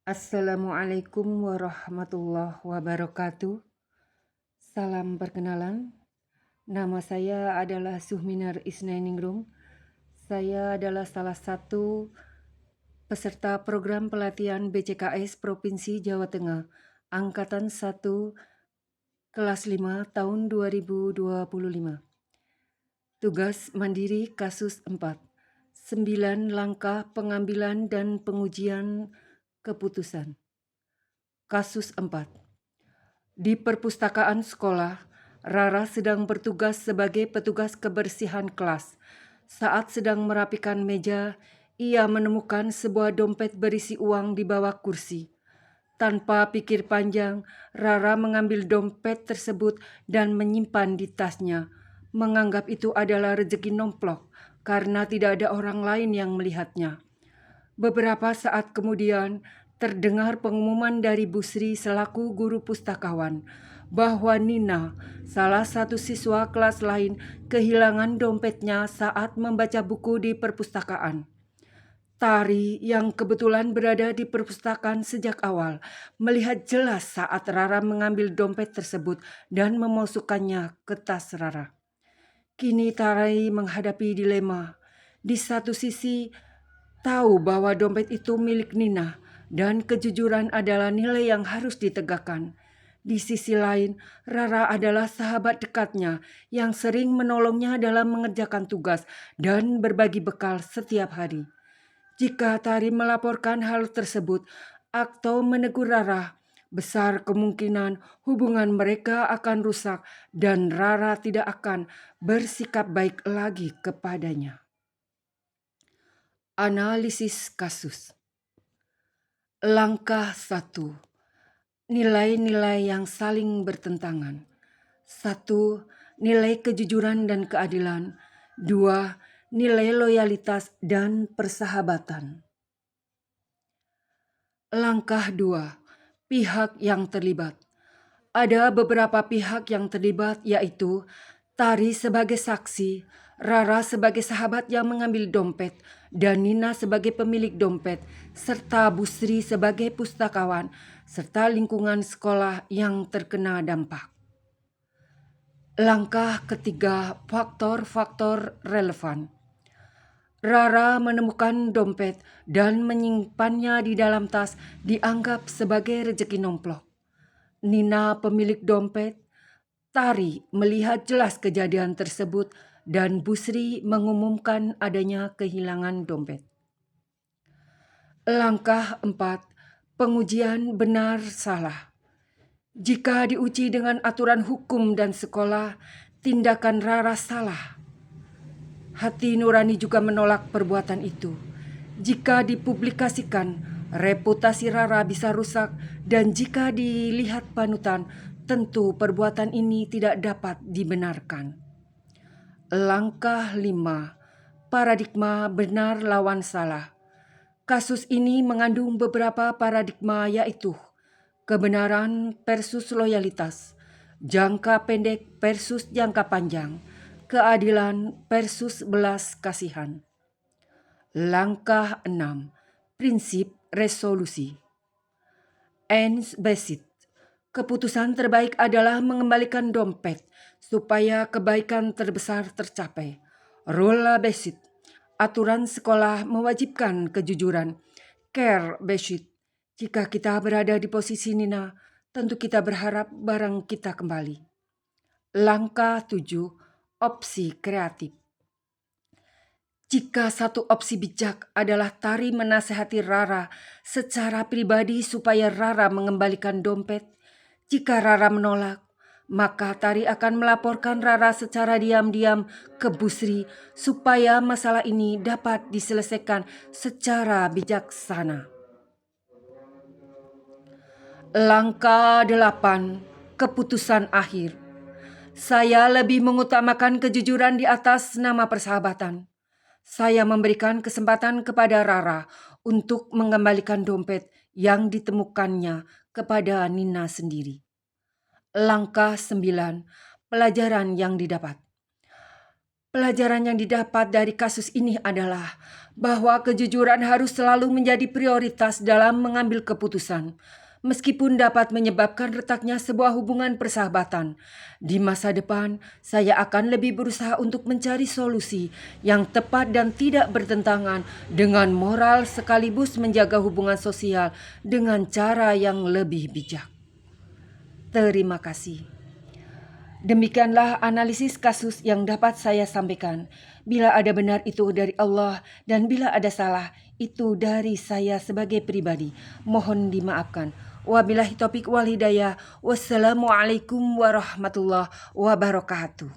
Assalamualaikum warahmatullahi wabarakatuh. Salam perkenalan. Nama saya adalah Suhminar Isnainingrum. Saya adalah salah satu peserta program pelatihan BCKS Provinsi Jawa Tengah, Angkatan 1, kelas 5 tahun 2025. Tugas mandiri kasus 4. 9 langkah pengambilan dan pengujian keputusan. Kasus 4. Di perpustakaan sekolah, Rara sedang bertugas sebagai petugas kebersihan kelas. Saat sedang merapikan meja, ia menemukan sebuah dompet berisi uang di bawah kursi. Tanpa pikir panjang, Rara mengambil dompet tersebut dan menyimpan di tasnya, menganggap itu adalah rezeki nomplok karena tidak ada orang lain yang melihatnya. Beberapa saat kemudian, terdengar pengumuman dari Bu Sri selaku guru pustakawan bahwa Nina, salah satu siswa kelas lain, kehilangan dompetnya saat membaca buku di perpustakaan. Tari yang kebetulan berada di perpustakaan sejak awal melihat jelas saat Rara mengambil dompet tersebut dan memasukkannya ke tas Rara. Kini Tari menghadapi dilema. Di satu sisi, tahu bahwa dompet itu milik Nina dan kejujuran adalah nilai yang harus ditegakkan. Di sisi lain, Rara adalah sahabat dekatnya yang sering menolongnya dalam mengerjakan tugas dan berbagi bekal setiap hari. Jika Tari melaporkan hal tersebut atau menegur Rara, besar kemungkinan hubungan mereka akan rusak dan Rara tidak akan bersikap baik lagi kepadanya. Analisis kasus. Langkah 1. Nilai-nilai yang saling bertentangan. 1. Nilai kejujuran dan keadilan. 2. Nilai loyalitas dan persahabatan. Langkah 2. Pihak yang terlibat. Ada beberapa pihak yang terlibat, yaitu Tari sebagai saksi, Rara sebagai sahabat yang mengambil dompet, dan Nina sebagai pemilik dompet, serta Bu Sri sebagai pustakawan, serta lingkungan sekolah yang terkena dampak. Langkah ketiga, faktor-faktor relevan. Rara menemukan dompet dan menyimpannya di dalam tas dianggap sebagai rezeki nomplok. Nina pemilik dompet, Tari melihat jelas kejadian tersebut dan Bu Sri mengumumkan adanya kehilangan dompet. Langkah 4. Pengujian benar salah. Jika diuji dengan aturan hukum dan sekolah, tindakan Rara salah. Hati nurani juga menolak perbuatan itu. Jika dipublikasikan, reputasi Rara bisa rusak, dan jika dilihat panutan, tentu perbuatan ini tidak dapat dibenarkan. Langkah 5. Paradigma benar lawan salah. Kasus ini mengandung beberapa paradigma, yaitu kebenaran versus loyalitas, jangka pendek versus jangka panjang, keadilan versus belas kasihan. Langkah 6. Prinsip resolusi. Ernst Besit. Keputusan terbaik adalah mengembalikan dompet supaya kebaikan terbesar tercapai. Rolla Besit. Aturan sekolah mewajibkan kejujuran. Care Besit. Jika kita berada di posisi Nina, tentu kita berharap barang kita kembali. Langkah 7. Opsi kreatif. Jika satu opsi bijak adalah Tari menasehati Rara secara pribadi supaya Rara mengembalikan dompet, jika Rara menolak, maka Tari akan melaporkan Rara secara diam-diam ke Bu Sri supaya masalah ini dapat diselesaikan secara bijaksana. Langkah 8. Keputusan akhir. Saya lebih mengutamakan kejujuran di atas nama persahabatan. Saya memberikan kesempatan kepada Rara untuk mengembalikan dompet yang ditemukannya kepada Nina sendiri. Langkah 9. Pelajaran yang didapat. Pelajaran yang didapat dari kasus ini adalah bahwa kejujuran harus selalu menjadi prioritas dalam mengambil keputusan, meskipun dapat menyebabkan retaknya sebuah hubungan persahabatan. Di masa depan, saya akan lebih berusaha untuk mencari solusi yang tepat dan tidak bertentangan dengan moral, sekaligus menjaga hubungan sosial dengan cara yang lebih bijak. Terima kasih. Demikianlah analisis kasus yang dapat saya sampaikan. Bila ada benar, itu dari Allah, dan bila ada salah, itu dari saya sebagai pribadi. Mohon dimaafkan. Wabillahi taufiq wal hidayah. Wassalamualaikum warahmatullahi wabarakatuh.